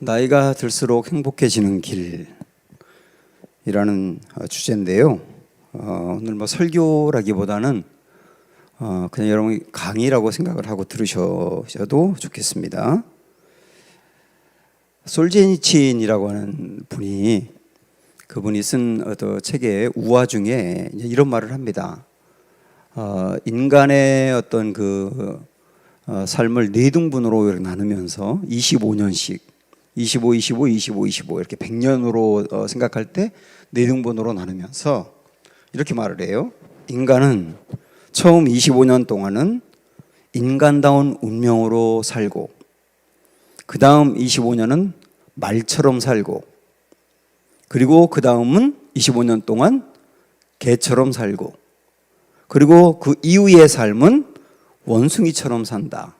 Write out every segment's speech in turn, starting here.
나이가 들수록 행복해지는 길이라는 주제인데요. 오늘 뭐 설교라기보다는 그냥 여러분 강의라고 생각을 하고 들으셔도 좋겠습니다. 솔제니친이라고 하는 그분이 쓴 어떤 책의 우화 중에 이런 말을 합니다. 인간의 어떤 삶을 네 등분으로 나누면서 25년씩 25, 25, 25, 25 이렇게 100년으로 생각할 때 네 등분으로 나누면서 이렇게 말을 해요. 인간은 처음 25년 동안은 인간다운 운명으로 살고, 그 다음 25년은 말처럼 살고, 그리고 그 다음은 25년 동안 개처럼 살고, 그리고 그 이후의 삶은 원숭이처럼 산다.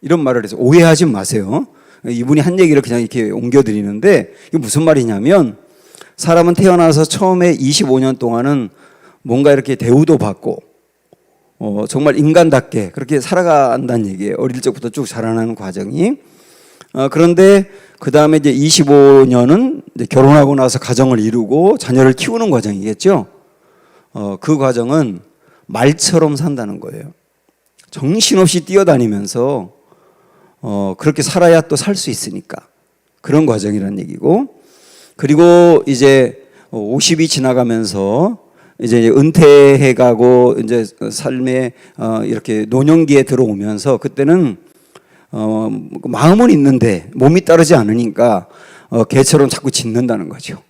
이런 말을 해서 오해하지 마세요. 이분이 한 얘기를 그냥 이렇게 옮겨드리는데, 이게 무슨 말이냐면, 사람은 태어나서 처음에 25년 동안은 뭔가 이렇게 대우도 받고, 정말 인간답게 그렇게 살아간다는 얘기예요. 어릴 적부터 쭉 자라나는 과정이. 그런데 그 다음에 이제 25년은 이제 결혼하고 나서 가정을 이루고 자녀를 키우는 과정이겠죠. 그 과정은 말처럼 산다는 거예요. 정신없이 뛰어다니면서 그렇게 살아야 또 살 수 있으니까 그런 과정이라는 얘기고, 그리고 이제 50이 지나가면서 이제 은퇴해 가고 이제 삶의 이렇게 노년기에 들어오면서 그때는 마음은 있는데 몸이 따르지 않으니까 개처럼 자꾸 짖는다는 거죠.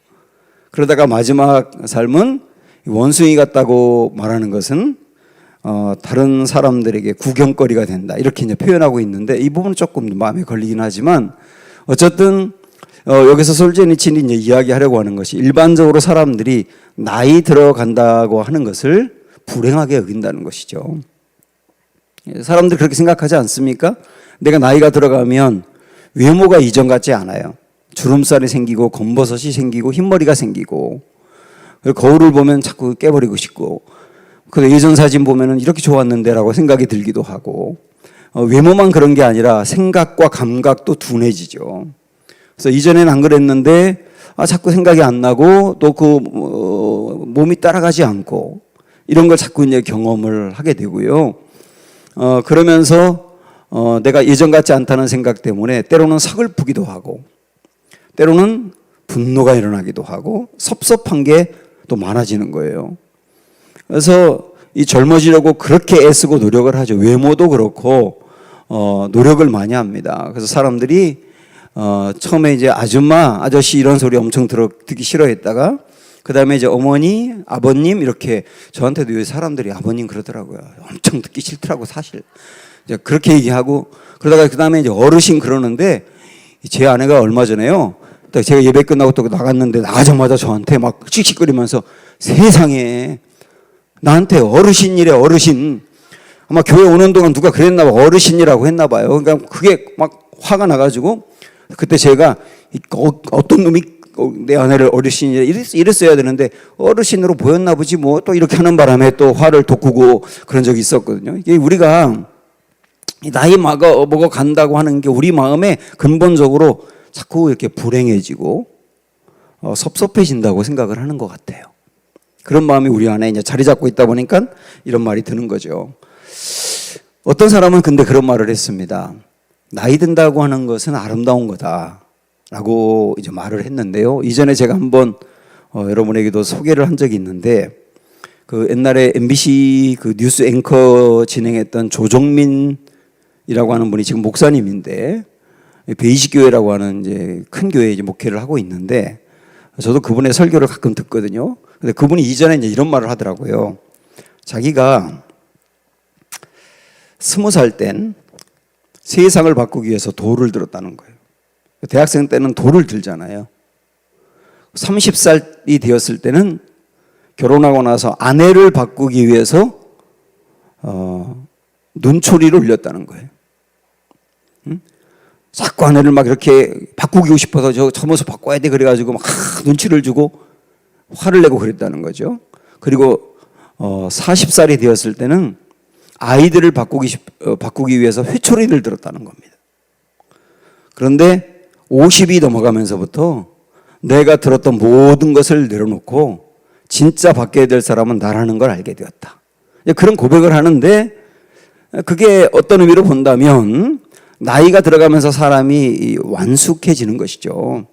그러다가 마지막 삶은 원숭이 같다고 말하는 것은 다른 사람들에게 구경거리가 된다, 이렇게 이제 표현하고 있는데, 이 부분은 조금 마음에 걸리긴 하지만 어쨌든 여기서 솔제니친이 이제 이야기하려고 하는 것이, 일반적으로 사람들이 나이 들어간다고 하는 것을 불행하게 여긴다는 것이죠. 사람들이 그렇게 생각하지 않습니까? 내가 나이가 들어가면 외모가 이전 같지 않아요. 주름살이 생기고 검버섯이 생기고 흰머리가 생기고, 거울을 보면 자꾸 깨버리고 싶고, 근데 예전 사진 보면은 이렇게 좋았는데라고 생각이 들기도 하고, 외모만 그런 게 아니라 생각과 감각도 둔해지죠. 그래서 이전에는 안 그랬는데 자꾸 생각이 안 나고, 또 몸이 따라가지 않고, 이런 걸 자꾸 이제 경험을 하게 되고요. 그러면서 내가 예전 같지 않다는 생각 때문에 때로는 서글프기도 하고, 때로는 분노가 일어나기도 하고, 섭섭한 게 또 많아지는 거예요. 그래서 이 젊어지려고 그렇게 애쓰고 노력을 하죠. 외모도 그렇고 노력을 많이 합니다. 그래서 사람들이 처음에 이제 아줌마, 아저씨 이런 소리 엄청 듣기 싫어했다가, 그 다음에 이제 어머니, 아버님 이렇게, 저한테도 요새 사람들이 아버님 그러더라고요. 엄청 듣기 싫더라고 사실. 이제 그렇게 얘기하고, 그러다가 그 다음에 이제 어르신 그러는데, 제 아내가 얼마 전에요, 제가 예배 끝나고 또 나갔는데 나가자마자 저한테 막 씩씩거리면서, 세상에 나한테 어르신이래, 어르신. 아마 교회 오는 동안 누가 그랬나 봐, 어르신이라고 했나 봐요. 그러니까 그게 막 화가 나가지고, 그때 제가 어떤 놈이 내 아내를 어르신이래 이랬어야 되는데 어르신으로 보였나 보지 뭐, 또 이렇게 하는 바람에 또 화를 돋구고 그런 적이 있었거든요. 이게 우리가 나이 먹어 간다고 하는 게 우리 마음에 근본적으로 자꾸 이렇게 불행해지고 섭섭해진다고 생각을 하는 것 같아요. 그런 마음이 우리 안에 이제 자리 잡고 있다 보니까 이런 말이 드는 거죠. 어떤 사람은 근데 그런 말을 했습니다. 나이 든다고 하는 것은 아름다운 거다라고 이제 말을 했는데요. 이전에 제가 한번 여러분에게도 소개를 한 적이 있는데, 그 옛날에 MBC 그 뉴스 앵커 진행했던 조정민이라고 하는 분이 지금 목사님인데, 베이직 교회라고 하는 이제 큰 교회에 이제 목회를 하고 있는데, 저도 그분의 설교를 가끔 듣거든요. 근데 그분이 이전에 이제 이런 말을 하더라고요. 자기가 20살 땐 세상을 바꾸기 위해서 돌을 들었다는 거예요. 대학생 때는 돌을 들잖아요. 30살이 되었을 때는 결혼하고 나서 아내를 바꾸기 위해서 눈초리를 올렸다는 거예요. 자꾸 아내를 막 이렇게 바꾸고 싶어서 저 모습 바꿔야 돼 그래가지고 막 눈치를 주고 화를 내고 그랬다는 거죠. 그리고 40살이 되었을 때는 아이들을 바꾸기 위해서 회초리를 들었다는 겁니다. 그런데 50이 넘어가면서부터 내가 들었던 모든 것을 내려놓고 진짜 바뀌어야 될 사람은 나라는 걸 알게 되었다. 그런 고백을 하는데, 그게 어떤 의미로 본다면 나이가 들어가면서 사람이 완숙해지는 것이죠.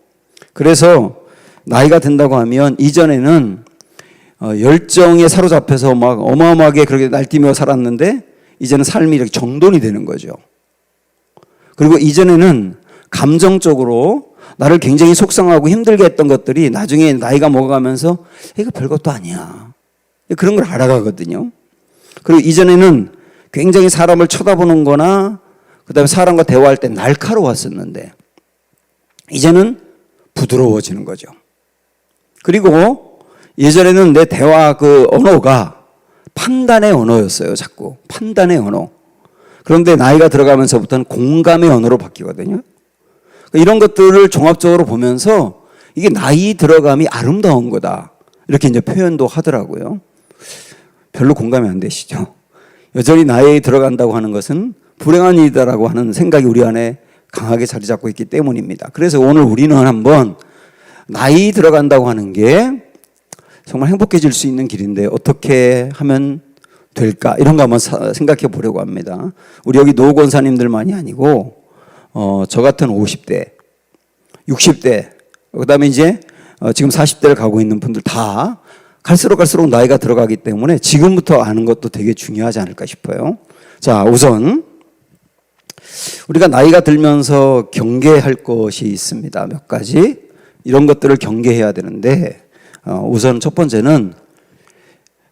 그래서 나이가 든다고 하면 이전에는 열정에 사로잡혀서 막 어마어마하게 그렇게 날뛰며 살았는데 이제는 삶이 이렇게 정돈이 되는 거죠. 그리고 이전에는 감정적으로 나를 굉장히 속상하고 힘들게 했던 것들이 나중에 나이가 먹어가면서 이거 별것도 아니야. 그런 걸 알아가거든요. 그리고 이전에는 굉장히 사람을 쳐다보는 거나 그다음에 사람과 대화할 때 날카로웠었는데 이제는 부드러워지는 거죠. 그리고 예전에는 내 대화 그 언어가 판단의 언어였어요. 자꾸 판단의 언어. 그런데 나이가 들어가면서부터는 공감의 언어로 바뀌거든요. 이런 것들을 종합적으로 보면서 이게 나이 들어감이 아름다운 거다. 이렇게 이제 표현도 하더라고요. 별로 공감이 안 되시죠? 여전히 나이에 들어간다고 하는 것은 불행한 일이다라고 하는 생각이 우리 안에 강하게 자리 잡고 있기 때문입니다. 그래서 오늘 우리는 한번 나이 들어간다고 하는 게 정말 행복해질 수 있는 길인데 어떻게 하면 될까? 이런 거 한번 생각해 보려고 합니다. 우리 여기 노 권사님들만이 아니고 저 같은 50대, 60대, 그다음에 이제 지금 40대를 가고 있는 분들 다 갈수록 나이가 들어가기 때문에 지금부터 아는 것도 되게 중요하지 않을까 싶어요. 자, 우선 우리가 나이가 들면서 경계할 것이 있습니다. 몇 가지 이런 것들을 경계해야 되는데 우선 첫 번째는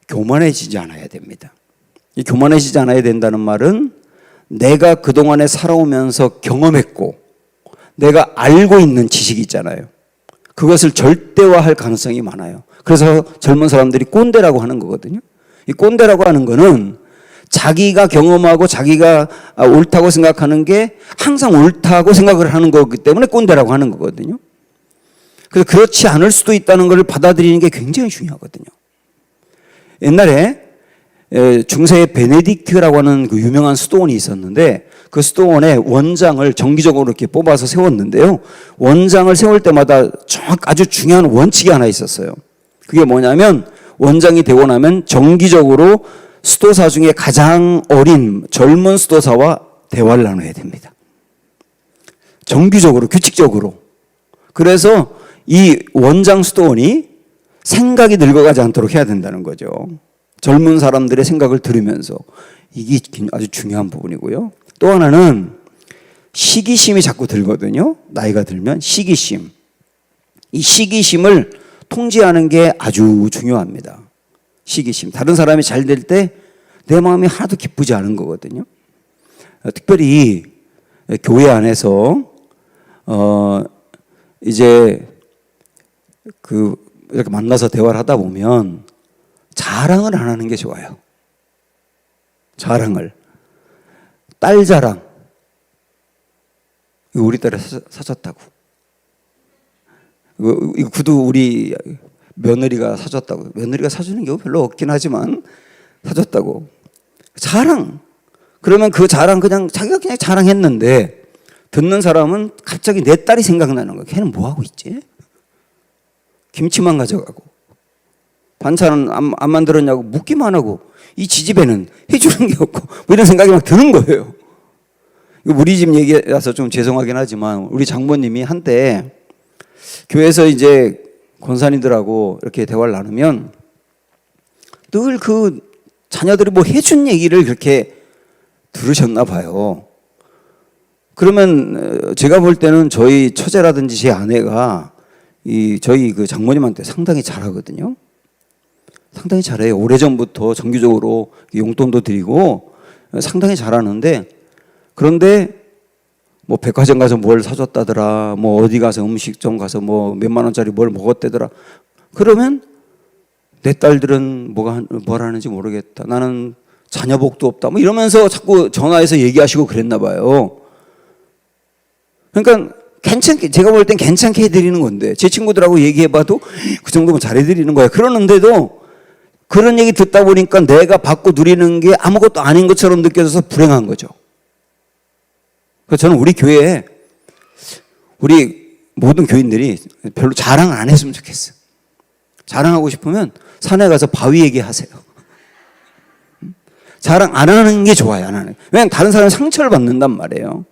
교만해지지 않아야 됩니다. 이 교만해지지 않아야 된다는 말은 내가 그동안에 살아오면서 경험했고 내가 알고 있는 지식이 있잖아요. 그것을 절대화할 가능성이 많아요. 그래서 젊은 사람들이 꼰대라고 하는 거거든요. 이 꼰대라고 하는 거는 자기가 경험하고 자기가 옳다고 생각하는 게 항상 옳다고 생각을 하는 거기 때문에 꼰대라고 하는 거거든요. 그래서 그렇지 않을 수도 있다는 걸 받아들이는 게 굉장히 중요하거든요. 옛날에 중세의 베네딕트라고 하는 그 유명한 수도원이 있었는데 그 수도원의 원장을 정기적으로 이렇게 뽑아서 세웠는데요. 원장을 세울 때마다 아주 중요한 원칙이 하나 있었어요. 그게 뭐냐면 원장이 되고 나면 정기적으로 수도사 중에 가장 어린 젊은 수도사와 대화를 나눠야 됩니다. 정기적으로, 규칙적으로. 그래서 이 원장 수도원이 생각이 늙어가지 않도록 해야 된다는 거죠. 젊은 사람들의 생각을 들으면서. 이게 아주 중요한 부분이고요. 또 하나는 시기심이 자꾸 들거든요. 나이가 들면 시기심. 이 시기심을 통제하는 게 아주 중요합니다. 시기심. 다른 사람이 잘 될 때 내 마음이 하나도 기쁘지 않은 거거든요. 특별히 교회 안에서 이제 이렇게 만나서 대화를 하다 보면 자랑을 안 하는 게 좋아요. 자랑을. 딸 자랑. 이거 우리 딸이 사줬다고. 이거 구두 우리 며느리가 사줬다고. 며느리가 사주는 경우 별로 없긴 하지만 사줬다고. 자랑. 그러면 그 자랑 자기가 그냥 자랑했는데 듣는 사람은 갑자기 내 딸이 생각나는 거야. 걔는 뭐 하고 있지? 김치만 가져가고 반찬은 안 만들었냐고 묻기만 하고 이 지집에는 해주는 게 없고 뭐 이런 생각이 막 드는 거예요. 우리 집 얘기라서 좀 죄송하긴 하지만 우리 장모님이 한때 교회에서 이제 권사님들하고 이렇게 대화를 나누면 늘 그 자녀들이 뭐 해준 얘기를 그렇게 들으셨나 봐요. 그러면 제가 볼 때는 저희 처제라든지 제 아내가 저희 그 장모님한테 상당히 잘하거든요. 상당히 잘해요. 오래전부터 정기적으로 용돈도 드리고 상당히 잘하는데 그런데 뭐 백화점 가서 뭘 사줬다더라, 뭐 어디 가서 음식점 가서 뭐 몇만 원짜리 뭘 먹었다더라. 그러면 내 딸들은 뭘 하는지 모르겠다. 나는 자녀복도 없다. 뭐 이러면서 자꾸 전화해서 얘기하시고 그랬나 봐요. 그러니까 제가 볼 땐 괜찮게 해드리는 건데 제 친구들하고 얘기해봐도 그 정도면 잘해드리는 거예요. 그러는데도 그런 얘기 듣다 보니까 내가 받고 누리는 게 아무것도 아닌 것처럼 느껴져서 불행한 거죠. 그래서 저는 우리 교회에 우리 모든 교인들이 별로 자랑 안 했으면 좋겠어요. 자랑하고 싶으면 산에 가서 바위 얘기하세요. 자랑 안 하는 게 좋아요. 안 하는. 왜냐하면 다른 사람은 상처를 받는단 말이에요.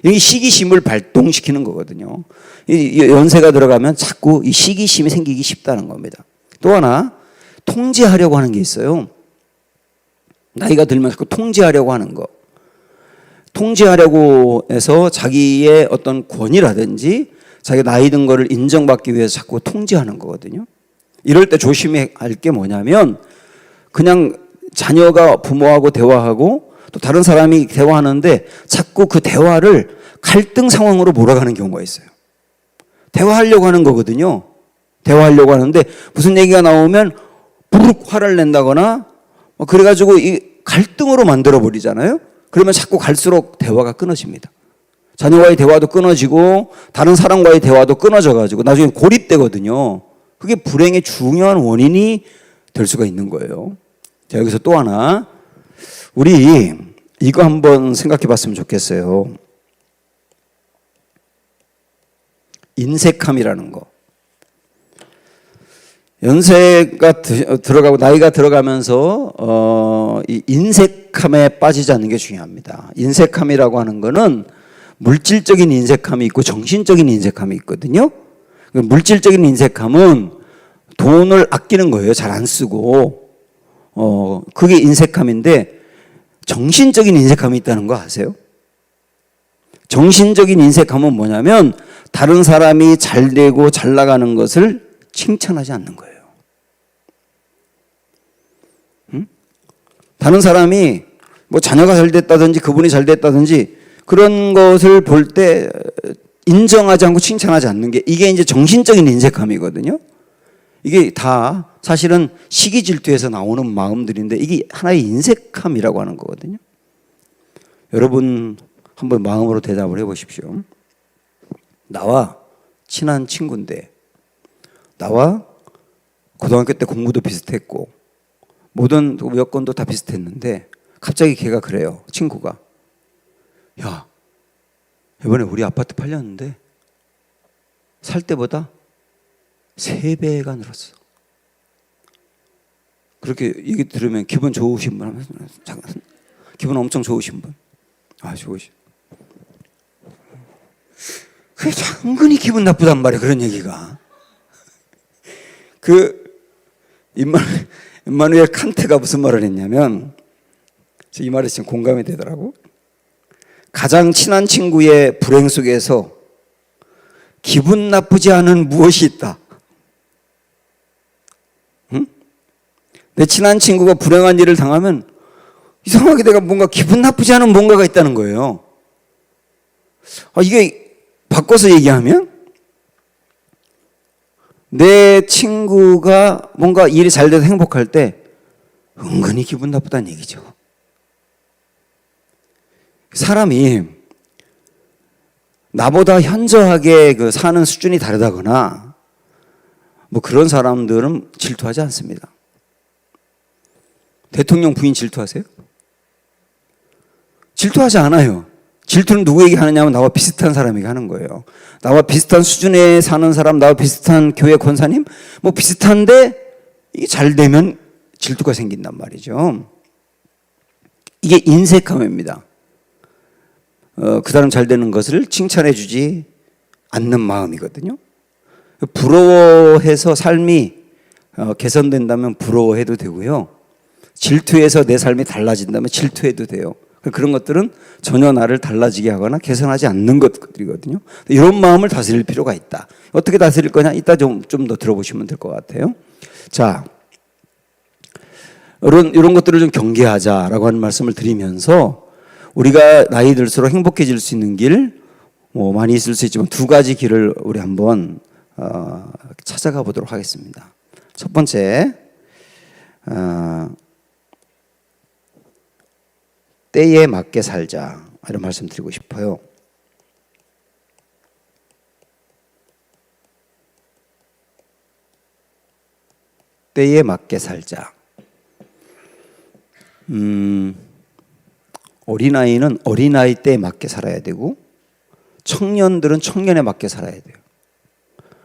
이게 시기심을 발동시키는 거거든요. 이 연세가 들어가면 자꾸 이 시기심이 생기기 쉽다는 겁니다. 또 하나 통제하려고 하는 게 있어요. 나이가 들면 자꾸 통제하려고 하는 거. 통제하려고 해서 자기의 어떤 권위라든지 자기가 나이 든 거를 인정받기 위해서 자꾸 통제하는 거거든요. 이럴 때 조심해야 할 게 뭐냐면 그냥 자녀가 부모하고 대화하고 또 다른 사람이 대화하는데 자꾸 그 대화를 갈등 상황으로 몰아가는 경우가 있어요. 대화하려고 하는 거거든요. 대화하려고 하는데 무슨 얘기가 나오면 부르륵 화를 낸다거나 그래가지고 이 갈등으로 만들어 버리잖아요. 그러면 자꾸 갈수록 대화가 끊어집니다. 자녀와의 대화도 끊어지고 다른 사람과의 대화도 끊어져가지고 나중에 고립되거든요. 그게 불행의 중요한 원인이 될 수가 있는 거예요. 자, 여기서 또 하나 우리 이거 한번 생각해 봤으면 좋겠어요. 인색함이라는 거. 연세가 들어가고 나이가 들어가면서 이 인색함에 빠지지 않는 게 중요합니다. 인색함이라고 하는 거는 물질적인 인색함이 있고 정신적인 인색함이 있거든요. 물질적인 인색함은 돈을 아끼는 거예요. 잘 안 쓰고. 그게 인색함인데 정신적인 인색함이 있다는 거 아세요? 정신적인 인색함은 뭐냐면 다른 사람이 잘 되고 잘 나가는 것을 칭찬하지 않는 거예요. 응? 다른 사람이 뭐 자녀가 잘 됐다든지 그분이 잘 됐다든지 그런 것을 볼 때 인정하지 않고 칭찬하지 않는 게 이게 이제 정신적인 인색함이거든요. 이게 다 사실은 시기 질투에서 나오는 마음들인데 이게 하나의 인색함이라고 하는 거거든요. 여러분 한번 마음으로 대답을 해보십시오. 나와 친한 친구인데 나와 고등학교 때 공부도 비슷했고 모든 여건도 다 비슷했는데 갑자기 걔가 그래요. 친구가 야 이번에 우리 아파트 팔렸는데 살 때보다 3배가 늘었어. 그렇게 얘기 들으면 기분 좋으신 분 하면 기분 엄청 좋으신 분. 아 좋으신. 그게 은근히 기분 나쁘단 말이야. 그런 얘기가. 임마누엘 칸트가 무슨 말을 했냐면 이 말에 지금 공감이 되더라고. 가장 친한 친구의 불행 속에서 기분 나쁘지 않은 무엇이 있다. 응? 내 친한 친구가 불행한 일을 당하면 이상하게 내가 뭔가 기분 나쁘지 않은 뭔가가 있다는 거예요. 이게 바꿔서 얘기하면 내 친구가 뭔가 일이 잘 돼서 행복할 때 은근히 기분 나쁘다는 얘기죠. 사람이 나보다 현저하게 사는 수준이 다르다거나 뭐 그런 사람들은 질투하지 않습니다. 대통령 부인 질투하세요? 질투하지 않아요. 질투는 누구에게 하느냐면 나와 비슷한 사람에게 하는 거예요. 나와 비슷한 수준에 사는 사람, 나와 비슷한 교회 권사님, 뭐 비슷한데 이게 잘 되면 질투가 생긴단 말이죠. 이게 인색함입니다. 그 사람 잘 되는 것을 칭찬해 주지 않는 마음이거든요. 부러워해서 삶이 개선된다면 부러워해도 되고요. 질투해서 내 삶이 달라진다면 질투해도 돼요. 그런 것들은 전혀 나를 달라지게 하거나 개선하지 않는 것들이거든요. 이런 마음을 다스릴 필요가 있다. 어떻게 다스릴 거냐? 이따 좀 더 들어보시면 될 것 같아요. 자, 이런 것들을 좀 경계하자라고 하는 말씀을 드리면서 우리가 나이 들수록 행복해질 수 있는 길, 많이 있을 수 있지만 2가지 길을 우리 한번 찾아가 보도록 하겠습니다. 첫 번째, 때에 맞게 살자 이런 말씀 드리고 싶어요. 때에 맞게 살자. 어린아이는 어린아이 때에 맞게 살아야 되고 청년들은 청년에 맞게 살아야 돼요.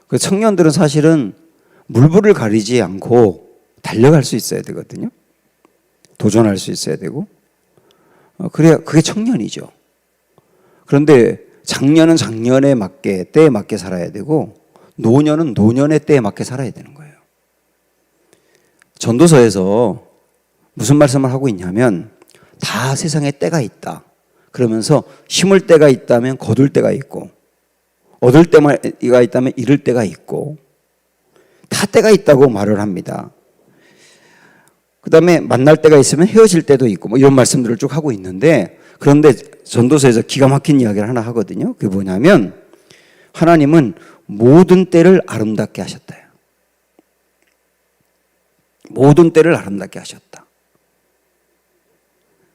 그 청년들은 사실은 물불을 가리지 않고 달려갈 수 있어야 되거든요. 도전할 수 있어야 되고. 그래야 그게 청년이죠. 그런데 장년은 장년에 맞게, 때에 맞게 살아야 되고, 노년은 노년의 때에 맞게 살아야 되는 거예요. 전도서에서 무슨 말씀을 하고 있냐면, 다 세상에 때가 있다. 그러면서 심을 때가 있다면 거둘 때가 있고, 얻을 때가 있다면 잃을 때가 있고, 다 때가 있다고 말을 합니다. 그 다음에 만날 때가 있으면 헤어질 때도 있고, 뭐 이런 말씀들을 쭉 하고 있는데, 그런데 전도서에서 기가 막힌 이야기를 하나 하거든요. 그게 뭐냐면, 하나님은 모든 때를 아름답게 하셨다. 모든 때를 아름답게 하셨다.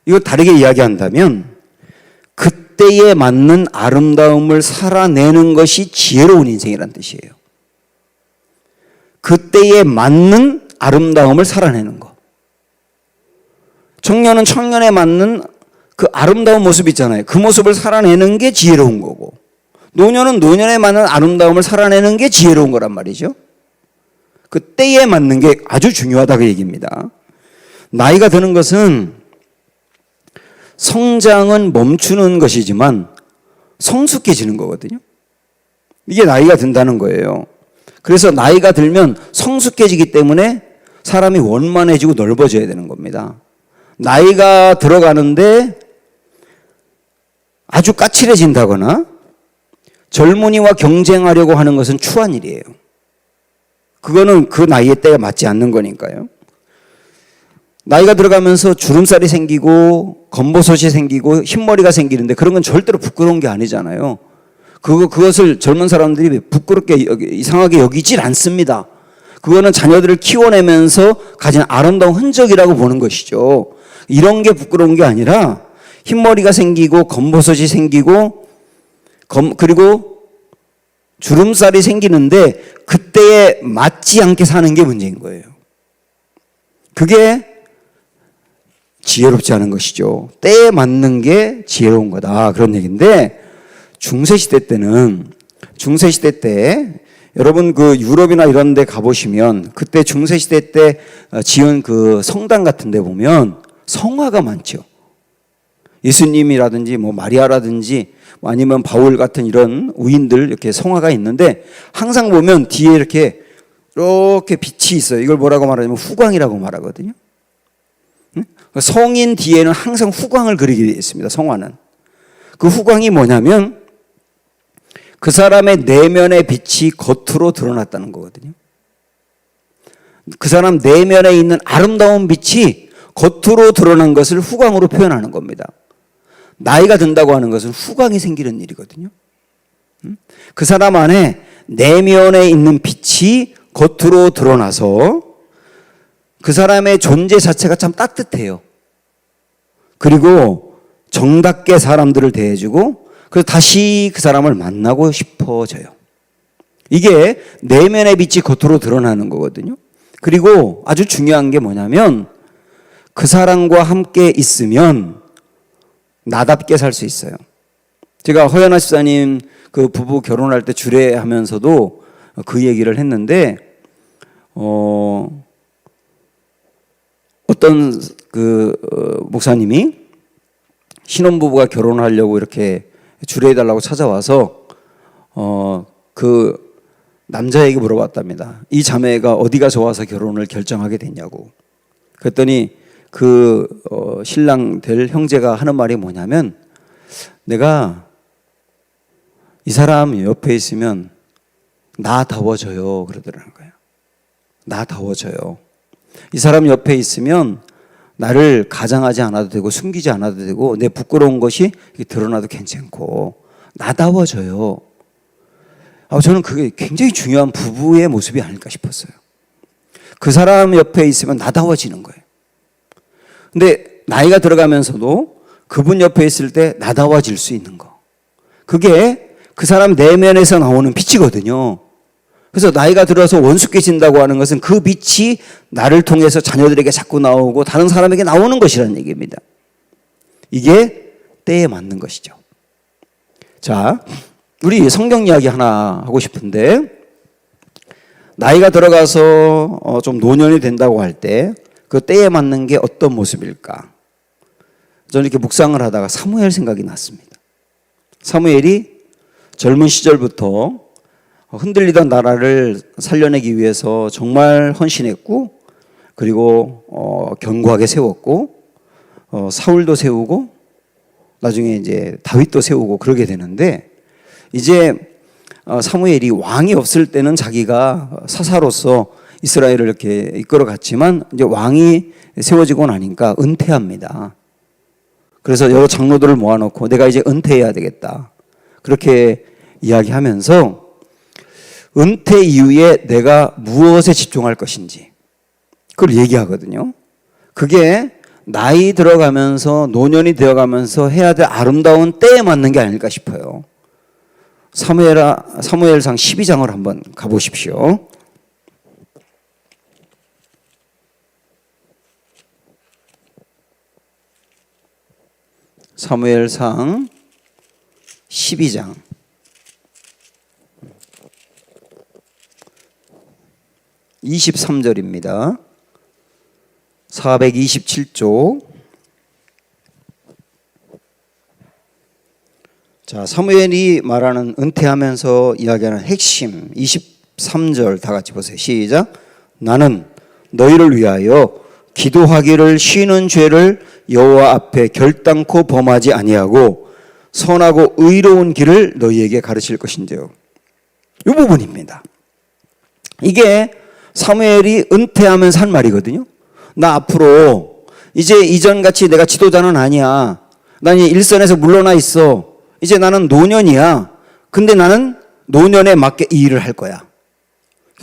이거 다르게 이야기한다면, 그때에 맞는 아름다움을 살아내는 것이 지혜로운 인생이란 뜻이에요. 그때에 맞는 아름다움을 살아내는 것. 청년은 청년에 맞는 그 아름다운 모습 있잖아요. 그 모습을 살아내는 게 지혜로운 거고, 노년은 노년에 맞는 아름다움을 살아내는 게 지혜로운 거란 말이죠. 그 때에 맞는 게 아주 중요하다고 얘기입니다. 나이가 드는 것은 성장은 멈추는 것이지만 성숙해지는 거거든요. 이게 나이가 든다는 거예요. 그래서 나이가 들면 성숙해지기 때문에 사람이 원만해지고 넓어져야 되는 겁니다. 나이가 들어가는데 아주 까칠해진다거나 젊은이와 경쟁하려고 하는 것은 추한 일이에요. 그거는 그 나이의 때에 맞지 않는 거니까요. 나이가 들어가면서 주름살이 생기고 검버섯이 생기고 흰머리가 생기는데 그런 건 절대로 부끄러운 게 아니잖아요. 그것을 젊은 사람들이 부끄럽게 이상하게 여기질 않습니다. 그거는 자녀들을 키워내면서 가진 아름다운 흔적이라고 보는 것이죠. 이런 게 부끄러운 게 아니라 흰머리가 생기고 검버섯이 생기고 그리고 주름살이 생기는데 그때에 맞지 않게 사는 게 문제인 거예요. 그게 지혜롭지 않은 것이죠. 때에 맞는 게 지혜로운 거다. 그런 얘기인데, 중세시대 때 여러분 그 유럽이나 이런 데 가보시면 그때 중세시대 때 지은 그 성당 같은 데 보면 성화가 많죠. 예수님이라든지 뭐 마리아라든지 아니면 바울 같은 이런 우인들 이렇게 성화가 있는데 항상 보면 뒤에 이렇게 빛이 있어요. 이걸 뭐라고 말하냐면 후광이라고 말하거든요. 성인 뒤에는 항상 후광을 그리게 되어 있습니다. 성화는. 그 후광이 뭐냐면 그 사람의 내면의 빛이 겉으로 드러났다는 거거든요. 그 사람 내면에 있는 아름다운 빛이 겉으로 드러난 것을 후광으로 표현하는 겁니다. 나이가 든다고 하는 것은 후광이 생기는 일이거든요. 그 사람 안에 내면에 있는 빛이 겉으로 드러나서 그 사람의 존재 자체가 참 따뜻해요. 그리고 정답게 사람들을 대해주고 그래서 다시 그 사람을 만나고 싶어져요. 이게 내면의 빛이 겉으로 드러나는 거거든요. 그리고 아주 중요한 게 뭐냐면 그 사람과 함께 있으면 나답게 살 수 있어요. 제가 허연아 집사님 그 부부 결혼할 때 주례하면서도 그 얘기를 했는데 어떤 목사님이 신혼부부가 결혼하려고 이렇게 주례해달라고 찾아와서 그 남자에게 물어봤답니다. 이 자매가 어디가 좋아서 결혼을 결정하게 됐냐고. 그랬더니 그 신랑 될 형제가 하는 말이 뭐냐면 내가 이 사람 옆에 있으면 나다워져요 그러더라는 거예요. 나다워져요. 이 사람 옆에 있으면 나를 가장하지 않아도 되고 숨기지 않아도 되고 내 부끄러운 것이 드러나도 괜찮고 나다워져요. 저는 그게 굉장히 중요한 부부의 모습이 아닐까 싶었어요. 그 사람 옆에 있으면 나다워지는 거예요. 근데 나이가 들어가면서도 그분 옆에 있을 때 나다워질 수 있는 거. 그게 그 사람 내면에서 나오는 빛이거든요. 그래서 나이가 들어서 원숙해진다고 하는 것은 그 빛이 나를 통해서 자녀들에게 자꾸 나오고 다른 사람에게 나오는 것이라는 얘기입니다. 이게 때에 맞는 것이죠. 자, 우리 성경 이야기 하나 하고 싶은데, 나이가 들어가서 좀 노년이 된다고 할 때 그 때에 맞는 게 어떤 모습일까? 저는 이렇게 묵상을 하다가 사무엘 생각이 났습니다. 사무엘이 젊은 시절부터 흔들리던 나라를 살려내기 위해서 정말 헌신했고, 그리고 견고하게 세웠고, 사울도 세우고, 나중에 이제 다윗도 세우고 그러게 되는데, 이제 사무엘이 왕이 없을 때는 자기가 사사로서 이스라엘을 이렇게 이끌어 갔지만, 이제 왕이 세워지고 나니까 은퇴합니다. 그래서 여러 장로들을 모아놓고 내가 이제 은퇴해야 되겠다, 그렇게 이야기하면서 은퇴 이후에 내가 무엇에 집중할 것인지 그걸 얘기하거든요. 그게 나이 들어가면서 노년이 되어가면서 해야 될 아름다운 때에 맞는 게 아닐까 싶어요. 사무엘상 12장을 한번 가보십시오. 사무엘상 12장 23절입니다. 427쪽. 자, 사무엘이 말하는 은퇴하면서 이야기하는 핵심 23절 다 같이 보세요. 시작. 나는 너희를 위하여 기도하기를 쉬는 죄를 여호와 앞에 결단코 범하지 아니하고 선하고 의로운 길을 너희에게 가르칠 것인데요. 이 부분입니다. 이게 사무엘이 은퇴하면서 한 말이거든요. 나 앞으로 이제 이전같이 내가 지도자는 아니야. 난 이제 일선에서 물러나 있어. 이제 나는 노년이야. 근데 나는 노년에 맞게 이 일을 할 거야.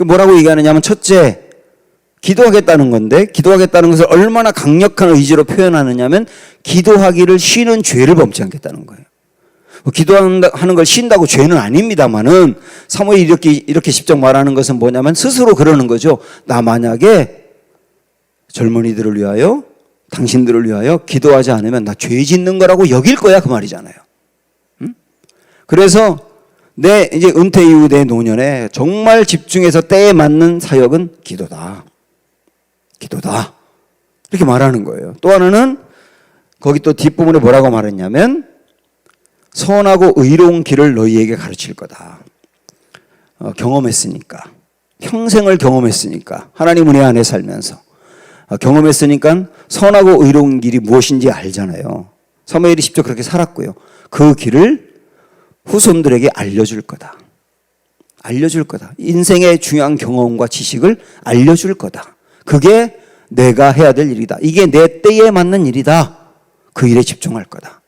뭐라고 얘기하느냐면, 첫째, 기도하겠다는 건데, 기도하겠다는 것을 얼마나 강력한 의지로 표현하느냐면, 기도하기를 쉬는 죄를 범치 않겠다는 거예요. 기도하는 걸 쉰다고 죄는 아닙니다만은, 사무엘이 이렇게 직접 말하는 것은 뭐냐면 스스로 그러는 거죠. 나 만약에 젊은이들을 위하여, 당신들을 위하여 기도하지 않으면 나 죄 짓는 거라고 여길 거야, 그 말이잖아요. 그래서 내 이제 은퇴 이후 내 노년에 정말 집중해서 때에 맞는 사역은 기도다. 기도다. 이렇게 말하는 거예요. 또 하나는 거기 또 뒷부분에 뭐라고 말했냐면, 선하고 의로운 길을 너희에게 가르칠 거다. 경험했으니까. 평생을 경험했으니까. 하나님 은혜 안에 살면서. 경험했으니까 선하고 의로운 길이 무엇인지 알잖아요. 사무엘이 직접 그렇게 살았고요. 그 길을 후손들에게 알려줄 거다. 알려줄 거다. 인생의 중요한 경험과 지식을 알려줄 거다. 그게 내가 해야 될 일이다. 이게 내 때에 맞는 일이다. 그 일에 집중할 거다.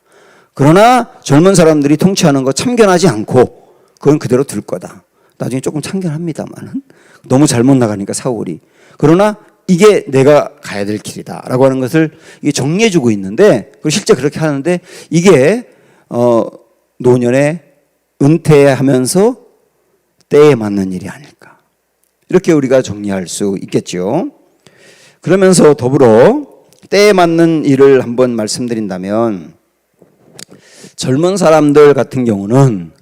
그러나 젊은 사람들이 통치하는 거 참견하지 않고 그건 그대로 둘 거다. 나중에 조금 참견합니다만 너무 잘못 나가니까 사울이. 그러나 이게 내가 가야 될 길이다 라고 하는 것을 정리해 주고 있는데, 실제 그렇게 하는데, 이게 노년에 은퇴하면서 때에 맞는 일이 아닐까, 이렇게 우리가 정리할 수 있겠죠. 그러면서 더불어 때에 맞는 일을 한번 말씀드린다면, 젊은 사람들 같은 경우는,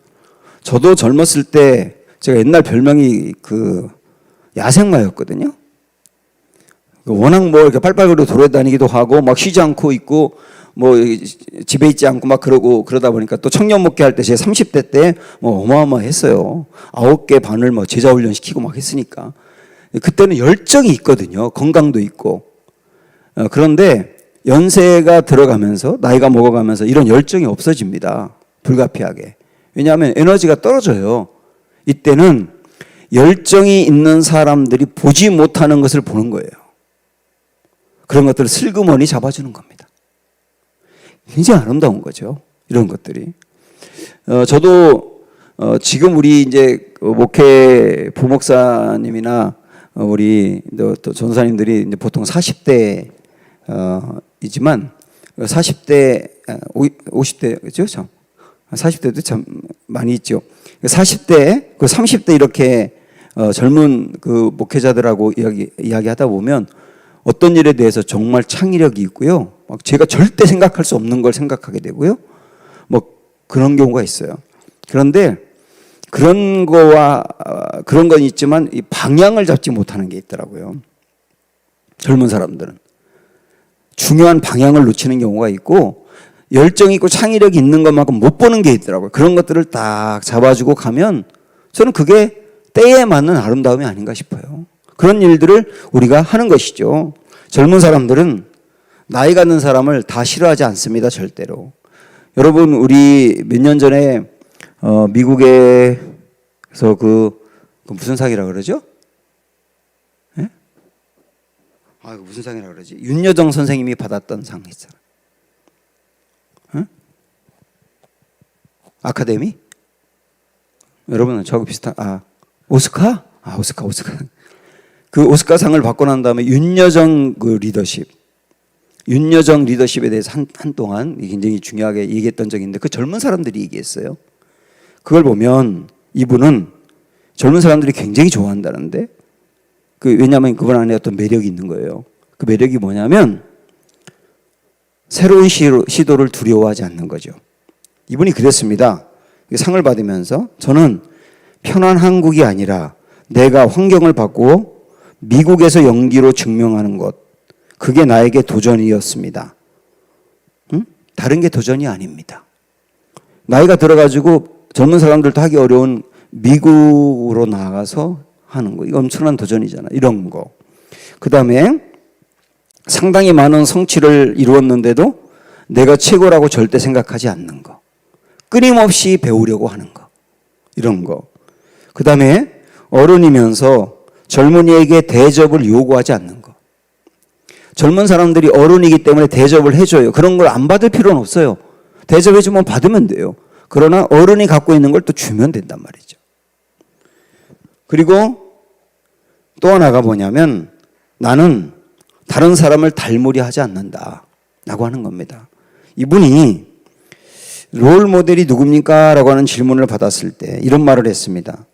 저도 젊었을 때 제가 옛날 별명이 그 야생마였거든요. 워낙 뭐 이렇게 빨빨거리고 돌아다니기도 하고 막 쉬지 않고 있고 뭐 집에 있지 않고 막 그러다 보니까, 또 청년 목회 할 때 제 30대 때 뭐 어마어마했어요. 9개 반을 뭐 제자 훈련 시키고 막 했으니까. 그때는 열정이 있거든요. 건강도 있고. 그런데 연세가 들어가면서, 나이가 먹어가면서 이런 열정이 없어집니다. 불가피하게. 왜냐하면 에너지가 떨어져요. 이때는 열정이 있는 사람들이 보지 못하는 것을 보는 거예요. 그런 것들을 슬그머니 잡아주는 겁니다. 굉장히 아름다운 거죠. 이런 것들이. 저도 지금 우리 이제 목회 부목사님이나 우리 또 전사님들이 이제 보통 40대 이지만 40대, 50대, 그죠? 참. 40대도 참 많이 있죠. 40대, 그 30대 이렇게 젊은 그 목회자들하고 이야기하다 보면 어떤 일에 대해서 정말 창의력이 있고요. 막 제가 절대 생각할 수 없는 걸 생각하게 되고요. 뭐 그런 경우가 있어요. 그런데 그런 거와 그런 건 있지만 이 방향을 잡지 못하는 게 있더라고요. 젊은 사람들은 중요한 방향을 놓치는 경우가 있고 열정 있고 창의력이 있는 것만큼 못 보는 게 있더라고요. 그런 것들을 딱 잡아주고 가면 저는 그게 때에 맞는 아름다움이 아닌가 싶어요. 그런 일들을 우리가 하는 것이죠. 젊은 사람들은 나이가 든 사람을 다 싫어하지 않습니다. 절대로. 여러분 우리 몇 년 전에 미국에서 그 무슨 상이라 그러죠? 예? 무슨 상이라 그러지? 윤여정 선생님이 받았던 상 있잖아요. 예? 아카데미? 여러분은 저하고 비슷한 오스카? 오스카. 그 오스카상을 받고 난 다음에 윤여정 리더십에 대해서 한동안 굉장히 중요하게 얘기했던 적이 있는데 그 젊은 사람들이 얘기했어요. 그걸 보면 이분은 젊은 사람들이 굉장히 좋아한다는데 왜냐하면 그분 안에 어떤 매력이 있는 거예요. 그 매력이 뭐냐면 새로운 시도를 두려워하지 않는 거죠. 이분이 그랬습니다. 상을 받으면서 저는 편한 한국이 아니라 내가 환경을 바꾸어 미국에서 연기로 증명하는 것, 그게 나에게 도전이었습니다. 다른 게 도전이 아닙니다. 나이가 들어가지고 젊은 사람들도 하기 어려운 미국으로 나가서 하는 거, 이거 엄청난 도전이잖아. 이런 거. 그 다음에 상당히 많은 성취를 이루었는데도 내가 최고라고 절대 생각하지 않는 거. 끊임없이 배우려고 하는 거. 이런 거. 그 다음에 어른이면서 젊은이에게 대접을 요구하지 않는 거. 젊은 사람들이 어른이기 때문에 대접을 해줘요. 그런 걸 안 받을 필요는 없어요. 대접해주면 받으면 돼요. 그러나 어른이 갖고 있는 걸 또 주면 된단 말이죠. 그리고 또 하나가 뭐냐면 나는 다른 사람을 닮으려 하지 않는다 라고 하는 겁니다. 이분이 롤 모델이 누굽니까? 라고 하는 질문을 받았을 때 이런 말을 했습니다.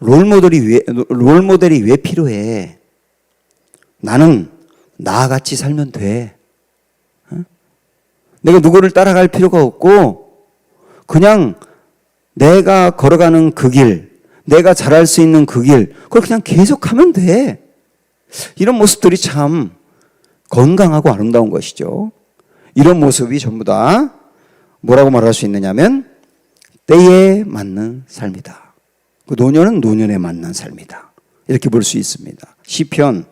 롤 모델이 왜 필요해? 나는 나같이 살면 돼. 내가 누구를 따라갈 필요가 없고 그냥 내가 걸어가는 그 길, 내가 잘할 수 있는 그 길, 그걸 그냥 계속하면 돼. 이런 모습들이 참 건강하고 아름다운 것이죠. 이런 모습이 전부 다 뭐라고 말할 수 있느냐면 때에 맞는 삶이다. 그 노년은 노년에 맞는 삶이다. 이렇게 볼 수 있습니다. 시편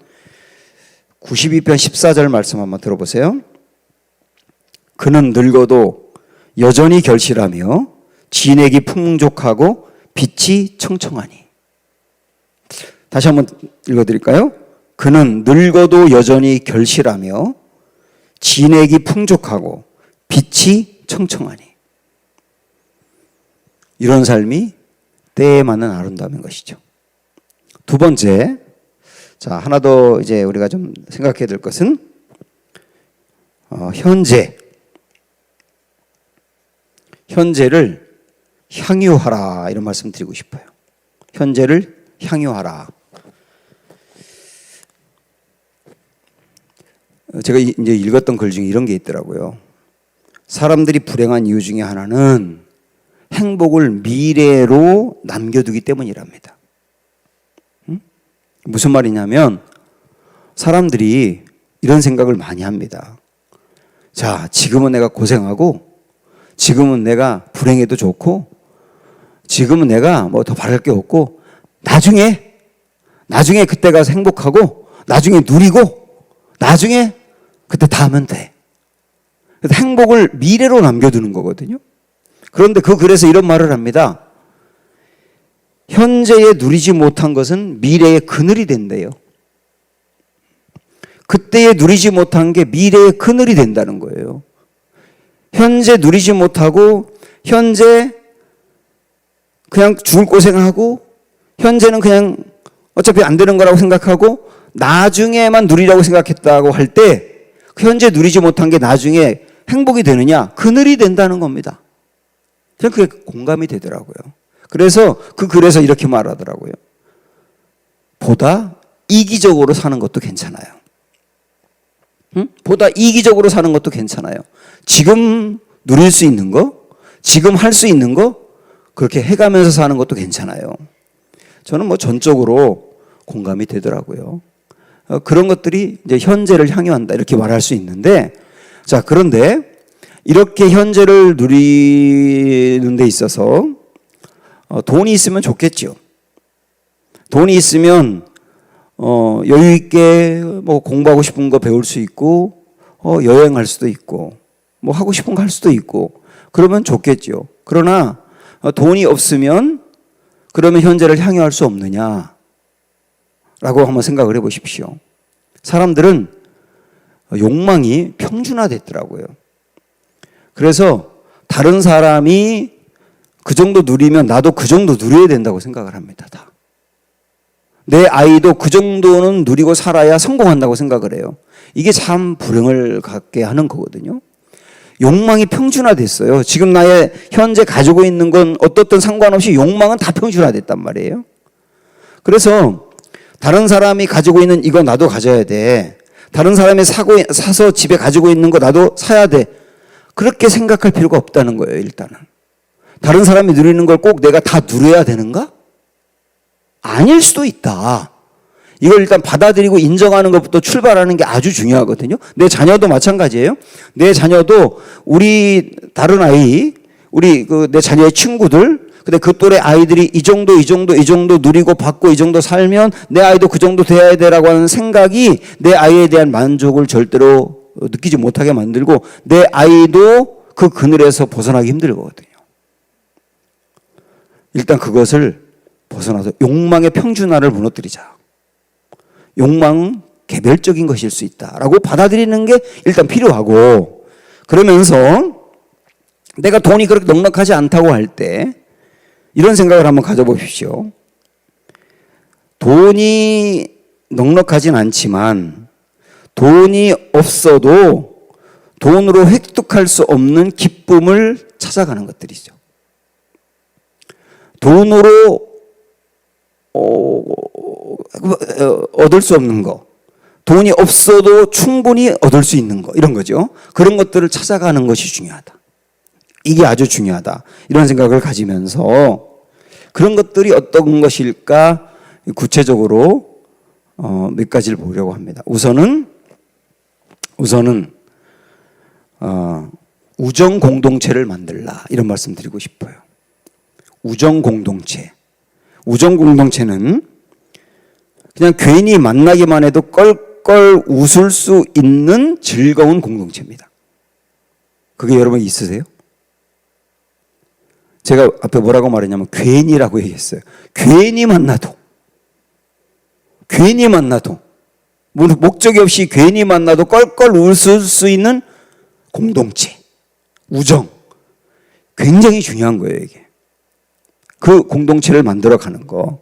92편 14절 말씀 한번 들어보세요. 그는 늙어도 여전히 결실하며 진액이 풍족하고 빛이 청청하니. 다시 한번 읽어드릴까요? 그는 늙어도 여전히 결실하며 진액이 풍족하고 빛이 청청하니. 이런 삶이 때에 맞는 아름다움인 것이죠. 두 번째, 자, 하나 더 이제 우리가 좀 생각해야 될 것은 현재를 향유하라 이런 말씀 드리고 싶어요. 현재를 향유하라. 제가 이제 읽었던 글 중에 이런 게 있더라고요. 사람들이 불행한 이유 중에 하나는 행복을 미래로 남겨두기 때문이랍니다. 무슨 말이냐면 사람들이 이런 생각을 많이 합니다. 자, 지금은 내가 고생하고 지금은 내가 불행해도 좋고 지금은 내가 뭐 더 바랄 게 없고 나중에 그때 가서 행복하고 나중에 누리고 나중에 그때 다 하면 돼. 행복을 미래로 남겨두는 거거든요. 그런데 그 글에서 이런 말을 합니다. 현재에 누리지 못한 것은 미래의 그늘이 된대요. 그때에 누리지 못한 게 미래의 그늘이 된다는 거예요. 현재 누리지 못하고 현재 그냥 죽을 고생하고 현재는 그냥 어차피 안 되는 거라고 생각하고 나중에만 누리라고 생각했다고 할 때 그 현재 누리지 못한 게 나중에 행복이 되느냐? 그늘이 된다는 겁니다. 저는 그게 공감이 되더라고요. 그래서 그 글에서 이렇게 말하더라고요. 보다 이기적으로 사는 것도 괜찮아요. 보다 이기적으로 사는 것도 괜찮아요. 지금 누릴 수 있는 거, 지금 할 수 있는 거, 그렇게 해가면서 사는 것도 괜찮아요. 저는 뭐 전적으로 공감이 되더라고요. 그런 것들이 이제 현재를 향유한다 이렇게 말할 수 있는데, 자, 그런데 이렇게 현재를 누리는 데 있어서 돈이 있으면 좋겠죠. 돈이 있으면 여유 있게 뭐 공부하고 싶은 거 배울 수 있고, 여행할 수도 있고, 뭐 하고 싶은 거 할 수도 있고, 그러면 좋겠죠. 그러나 돈이 없으면 그러면 현재를 향유할 수 없느냐? 라고 한번 생각을 해보십시오. 사람들은 욕망이 평준화됐더라고요. 그래서 다른 사람이 그 정도 누리면 나도 그 정도 누려야 된다고 생각을 합니다. 다. 내 아이도 그 정도는 누리고 살아야 성공한다고 생각을 해요. 이게 참 불행을 갖게 하는 거거든요. 욕망이 평준화됐어요. 지금 나의 현재 가지고 있는 건 어떻든 상관없이 욕망은 다 평준화됐단 말이에요. 그래서 다른 사람이 가지고 있는 이거 나도 가져야 돼. 다른 사람이 사서 집에 가지고 있는 거 나도 사야 돼. 그렇게 생각할 필요가 없다는 거예요, 일단은. 다른 사람이 누리는 걸 꼭 내가 다 누려야 되는가? 아닐 수도 있다. 이걸 일단 받아들이고 인정하는 것부터 출발하는 게 아주 중요하거든요. 내 자녀도 마찬가지예요. 내 자녀도 우리 다른 아이, 내 자녀의 친구들, 근데 그 또래 아이들이 이 정도 누리고 받고 이 정도 살면 내 아이도 그 정도 돼야 되라고 하는 생각이 내 아이에 대한 만족을 절대로 느끼지 못하게 만들고 내 아이도 그 그늘에서 벗어나기 힘들거든요. 일단 그것을 벗어나서 욕망의 평준화를 무너뜨리자. 욕망은 개별적인 것일 수 있다라고 받아들이는 게 일단 필요하고, 그러면서 내가 돈이 그렇게 넉넉하지 않다고 할 때 이런 생각을 한번 가져보십시오. 돈이 넉넉하진 않지만 돈이 없어도 돈으로 획득할 수 없는 기쁨을 찾아가는 것들이죠. 돈으로 얻을 수 없는 거, 돈이 없어도 충분히 얻을 수 있는 거, 이런 거죠. 그런 것들을 찾아가는 것이 중요하다. 이게 아주 중요하다. 이런 생각을 가지면서 그런 것들이 어떤 것일까 구체적으로 몇 가지를 보려고 합니다. 우선은 우정 공동체를 만들라, 이런 말씀 드리고 싶어요. 우정 공동체. 우정 공동체는 그냥 괜히 만나기만 해도 껄껄 웃을 수 있는 즐거운 공동체입니다. 그게 여러분 있으세요? 제가 앞에 뭐라고 말했냐면 괜히라고 얘기했어요. 괜히 만나도 목적이 없이 괜히 만나도 껄껄 웃을 수 있는 공동체, 우정, 굉장히 중요한 거예요. 이게 그 공동체를 만들어가는 거.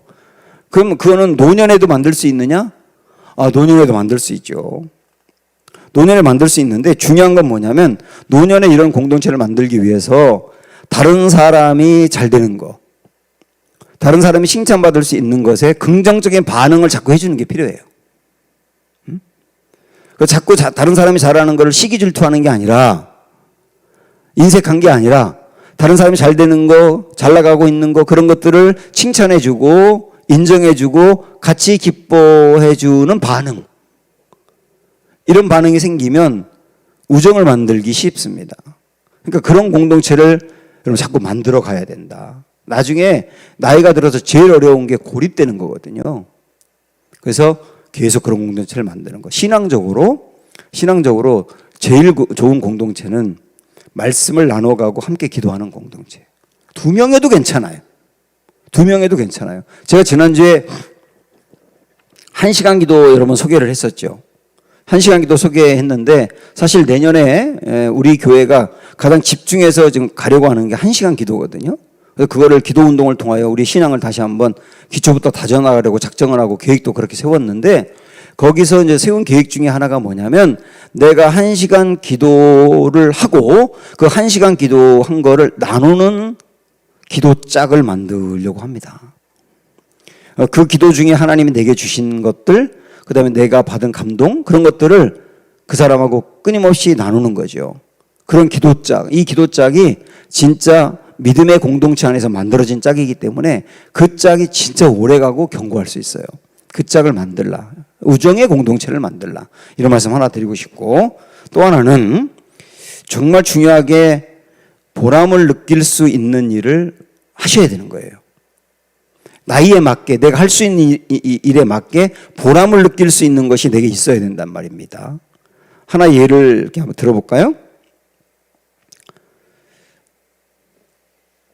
그럼 그거는 노년에도 만들 수 있느냐? 노년에도 만들 수 있죠. 노년에 만들 수 있는데 중요한 건 뭐냐면 노년에 이런 공동체를 만들기 위해서 다른 사람이 잘 되는 거, 다른 사람이 칭찬받을 수 있는 것에 긍정적인 반응을 자꾸 해주는 게 필요해요. 자꾸 다른 사람이 잘하는 걸 시기 질투하는 게 아니라, 인색한 게 아니라 다른 사람이 잘 되는 거, 잘 나가고 있는 거, 그런 것들을 칭찬해주고 인정해주고 같이 기뻐해주는 반응, 이런 반응이 생기면 우정을 만들기 쉽습니다. 그러니까 그런 공동체를 여러분 자꾸 만들어 가야 된다. 나중에 나이가 들어서 제일 어려운 게 고립되는 거거든요. 그래서 계속 그런 공동체를 만드는 거. 신앙적으로 제일 좋은 공동체는 말씀을 나눠가고 함께 기도하는 공동체. 2명에도 괜찮아요. 제가 지난주에 1시간 기도 여러분 소개를 했었죠. 1시간 기도 소개했는데 사실 내년에 우리 교회가 가장 집중해서 지금 가려고 하는 게 1시간 기도거든요. 그래서 그거를 기도 운동을 통하여 우리 신앙을 다시 한번 기초부터 다져나가려고 작정을 하고 계획도 그렇게 세웠는데, 거기서 이제 세운 계획 중에 하나가 뭐냐면 내가 1시간 기도를 하고 그 1시간 기도한 거를 나누는 기도짝을 만들려고 합니다. 그 기도 중에 하나님이 내게 주신 것들, 그 다음에 내가 받은 감동, 그런 것들을 그 사람하고 끊임없이 나누는 거죠. 그런 기도짝, 이 기도짝이 진짜 믿음의 공동체 안에서 만들어진 짝이기 때문에 그 짝이 진짜 오래가고 견고할 수 있어요. 그 짝을 만들라. 우정의 공동체를 만들라. 이런 말씀 하나 드리고 싶고, 또 하나는 정말 중요하게 보람을 느낄 수 있는 일을 하셔야 되는 거예요. 나이에 맞게, 내가 할 수 있는 일에 맞게 보람을 느낄 수 있는 것이 내게 있어야 된단 말입니다. 하나 예를 이렇게 한번 들어볼까요?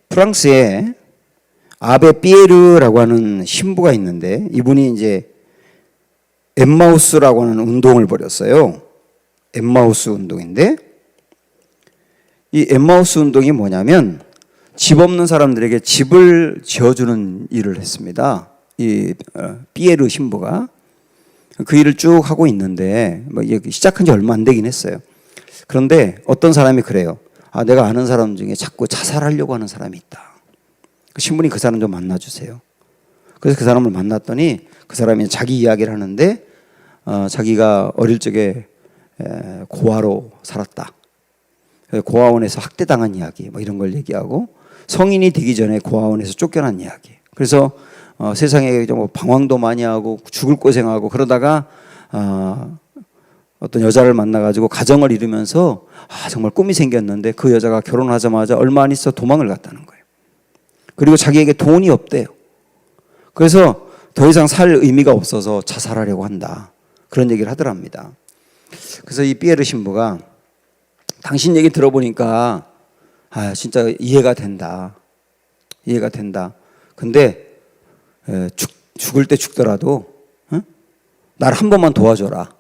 프랑스에 아베 피에르라고 하는 신부가 있는데, 이분이 이제 엠마우스라고 하는 운동을 벌였어요. 엠마우스 운동인데, 이 엠마우스 운동이 뭐냐면 집 없는 사람들에게 집을 지어주는 일을 했습니다. 이 피에르 신부가 그 일을 쭉 하고 있는데, 뭐 시작한 지 얼마 안 되긴 했어요. 그런데 어떤 사람이 그래요. 아, 내가 아는 사람 중에 자꾸 자살하려고 하는 사람이 있다. 그 신부님 그 사람 좀 만나주세요. 그래서 그 사람을 만났더니 그 사람이 자기 이야기를 하는데, 자기가 어릴 적에 고아로 살았다. 고아원에서 학대당한 이야기, 뭐 이런 걸 얘기하고, 성인이 되기 전에 고아원에서 쫓겨난 이야기. 그래서 세상에 좀 방황도 많이 하고 죽을 고생하고 그러다가 어떤 여자를 만나가지고 가정을 이루면서 정말 꿈이 생겼는데 그 여자가 결혼하자마자 얼마 안 있어 도망을 갔다는 거예요. 그리고 자기에게 돈이 없대요. 그래서 더 이상 살 의미가 없어서 자살하려고 한다. 그런 얘기를 하더랍니다. 그래서 이 피에르 신부가 당신 얘기 들어보니까 진짜 이해가 된다. 이해가 된다. 근데 죽을 때 죽더라도 나를 한 번만 도와줘라.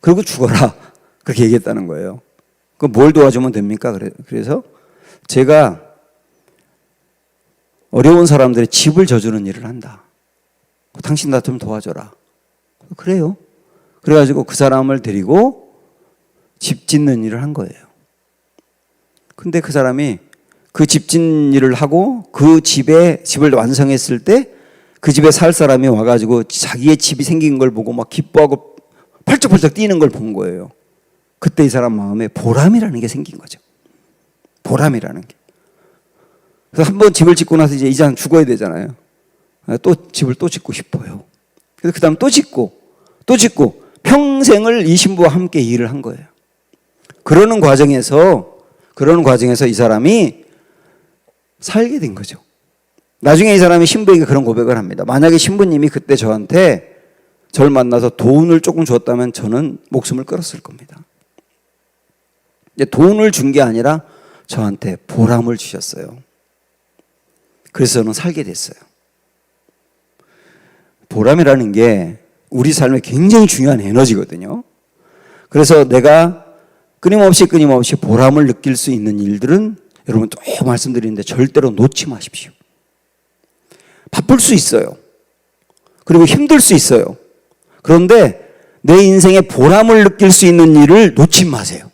그리고 죽어라. 그렇게 얘기했다는 거예요. 그럼 뭘 도와주면 됩니까? 그래서 제가 어려운 사람들의 집을 져주는 일을 한다. 당신 나 좀 도와줘라. 그래요. 그래가지고 그 사람을 데리고 집 짓는 일을 한 거예요. 근데 그 사람이 그 집 짓는 일을 하고 그 집을 완성했을 때 그 집에 살 사람이 와가지고 자기의 집이 생긴 걸 보고 막 기뻐하고 펄쩍펄쩍 뛰는 걸 본 거예요. 그때 이 사람 마음에 보람이라는 게 생긴 거죠. 보람이라는 게. 그래서 한번 집을 짓고 나서 이제 이제는 죽어야 되잖아요. 또 집을 또 짓고 싶어요. 그래서 그 다음 또 짓고 평생을 이 신부와 함께 일을 한 거예요. 그러는 과정에서 이 사람이 살게 된 거죠. 나중에 이 사람이 신부에게 그런 고백을 합니다. 만약에 신부님이 그때 저한테 저를 만나서 돈을 조금 줬다면 저는 목숨을 끊었을 겁니다. 돈을 준 게 아니라 저한테 보람을 주셨어요. 그래서 저는 살게 됐어요. 보람이라는 게 우리 삶에 굉장히 중요한 에너지거든요. 그래서 내가 끊임없이 보람을 느낄 수 있는 일들은 여러분 또 말씀드리는데 절대로 놓지 마십시오. 바쁠 수 있어요. 그리고 힘들 수 있어요. 그런데 내 인생에 보람을 느낄 수 있는 일을 놓지 마세요.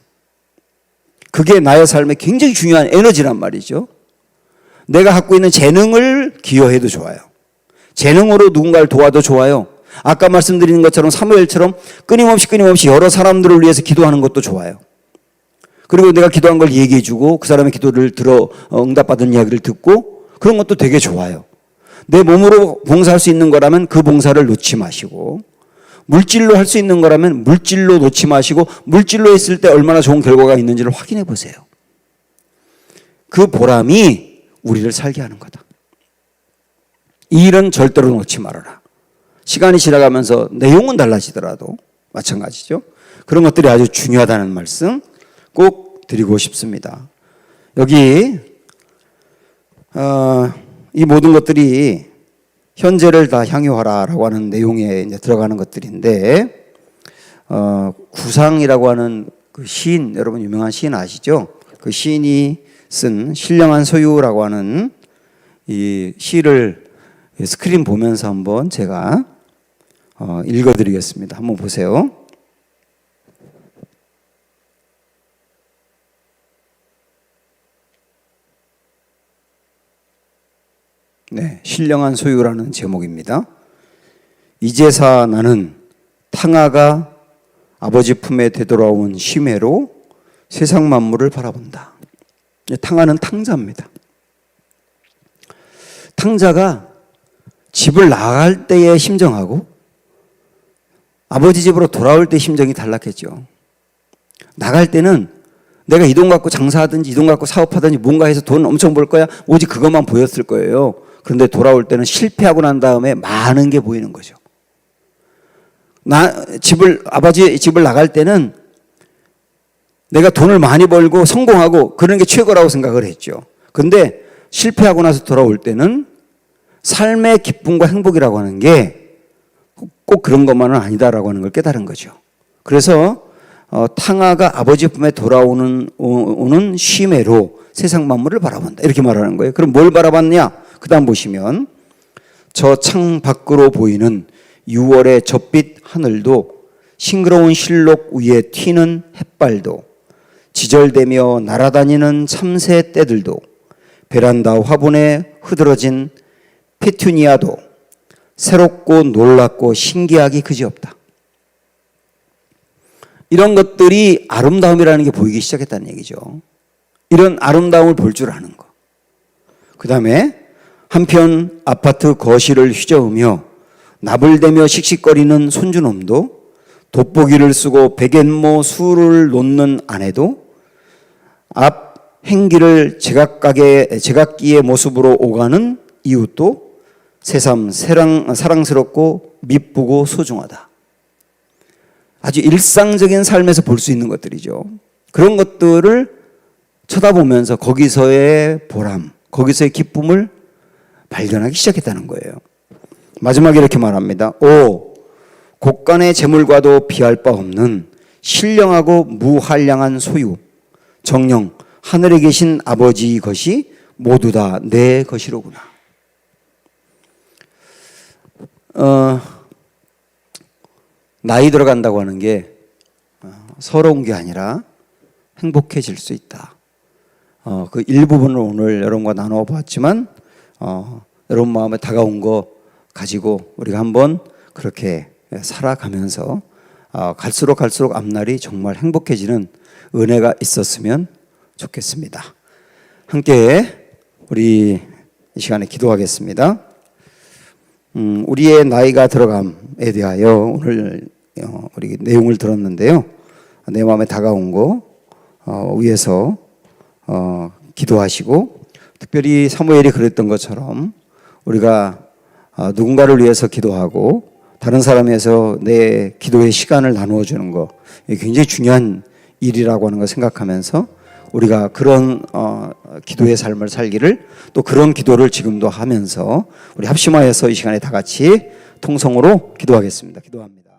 그게 나의 삶에 굉장히 중요한 에너지란 말이죠. 내가 갖고 있는 재능을 기여해도 좋아요. 재능으로 누군가를 도와도 좋아요. 아까 말씀드린 것처럼 사무엘처럼 끊임없이 여러 사람들을 위해서 기도하는 것도 좋아요. 그리고 내가 기도한 걸 얘기해주고 그 사람의 기도를 들어 응답받은 이야기를 듣고 그런 것도 되게 좋아요. 내 몸으로 봉사할 수 있는 거라면 그 봉사를 놓지 마시고, 물질로 할 수 있는 거라면 물질로 놓지 마시고 물질로 했을 때 얼마나 좋은 결과가 있는지를 확인해 보세요. 그 보람이 우리를 살게 하는 거다. 이 일은 절대로 놓지 말아라. 시간이 지나가면서 내용은 달라지더라도 마찬가지죠. 그런 것들이 아주 중요하다는 말씀 꼭 드리고 싶습니다. 여기 이 모든 것들이 현재를 다 향유하라라고 하는 내용에 이제 들어가는 것들인데, 구상이라고 하는 그 시인, 여러분 유명한 시인 아시죠? 그 시인이 쓴 신령한 소유라고 하는 이 시를 스크린 보면서 한번 제가 읽어드리겠습니다. 한번 보세요. 네, 신령한 소유라는 제목입니다. 이제사 나는 탕아가 아버지 품에 되돌아온 심해로 세상 만물을 바라본다. 탕하는 탕자입니다. 탕자가 집을 나갈 때의 심정하고 아버지 집으로 돌아올 때 심정이 달랐겠죠. 나갈 때는 내가 이 돈 갖고 장사하든지 이 돈 갖고 사업하든지 뭔가 해서 돈 엄청 벌 거야. 오직 그것만 보였을 거예요. 그런데 돌아올 때는 실패하고 난 다음에 많은 게 보이는 거죠. 아버지 집을 나갈 때는 내가 돈을 많이 벌고 성공하고 그런 게 최고라고 생각을 했죠. 그런데 실패하고 나서 돌아올 때는 삶의 기쁨과 행복이라고 하는 게 꼭 그런 것만은 아니다라고 하는 걸 깨달은 거죠. 그래서 탕아가 아버지 품에 돌아오는 쉼애로 세상 만물을 바라본다 이렇게 말하는 거예요. 그럼 뭘 바라봤냐? 그 다음 보시면 저 창 밖으로 보이는 6월의 젖빛 하늘도 싱그러운 실록 위에 튀는 햇발도 지절대며 날아다니는 참새 떼들도 베란다 화분에 흐드러진 페투니아도 새롭고 놀랍고 신기하기 그지없다. 이런 것들이 아름다움이라는 게 보이기 시작했다는 얘기죠. 이런 아름다움을 볼 줄 아는 거. 그 다음에 한편 아파트 거실을 휘저으며 나불대며 씩씩거리는 손주놈도 돋보기를 쓰고 백엔모 술을 놓는 아내도 앞 행기를 제각기의 모습으로 오가는 이웃도 새삼 사랑스럽고 미쁘고 소중하다. 아주 일상적인 삶에서 볼 수 있는 것들이죠. 그런 것들을 쳐다보면서 거기서의 보람, 거기서의 기쁨을 발견하기 시작했다는 거예요. 마지막에 이렇게 말합니다. 오, 곳간의 재물과도 비할 바 없는 신령하고 무한량한 소유, 정녕 하늘에 계신 아버지 것이 모두 다 내 것이로구나. 나이 들어간다고 하는 게 서러운 게 아니라 행복해질 수 있다. 그 일부분을 오늘 여러분과 나누어 봤지만 여러분 마음에 다가온 거 가지고 우리가 한번 그렇게 살아가면서 갈수록 앞날이 정말 행복해지는 은혜가 있었으면 좋겠습니다. 함께 우리 이 시간에 기도하겠습니다. 우리의 나이가 들어감에 대하여 오늘 우리 내용을 들었는데요. 내 마음에 다가온 거 위해서 기도하시고 특별히 사무엘이 그랬던 것처럼 우리가 누군가를 위해서 기도하고 다른 사람에서 내 기도의 시간을 나누어 주는 거 굉장히 중요한 일이라고 하는 걸 생각하면서 우리가 그런 기도의 삶을 살기를 또 그런 기도를 지금도 하면서 우리 합심하여서 이 시간에 다 같이 통성으로 기도하겠습니다. 기도합니다.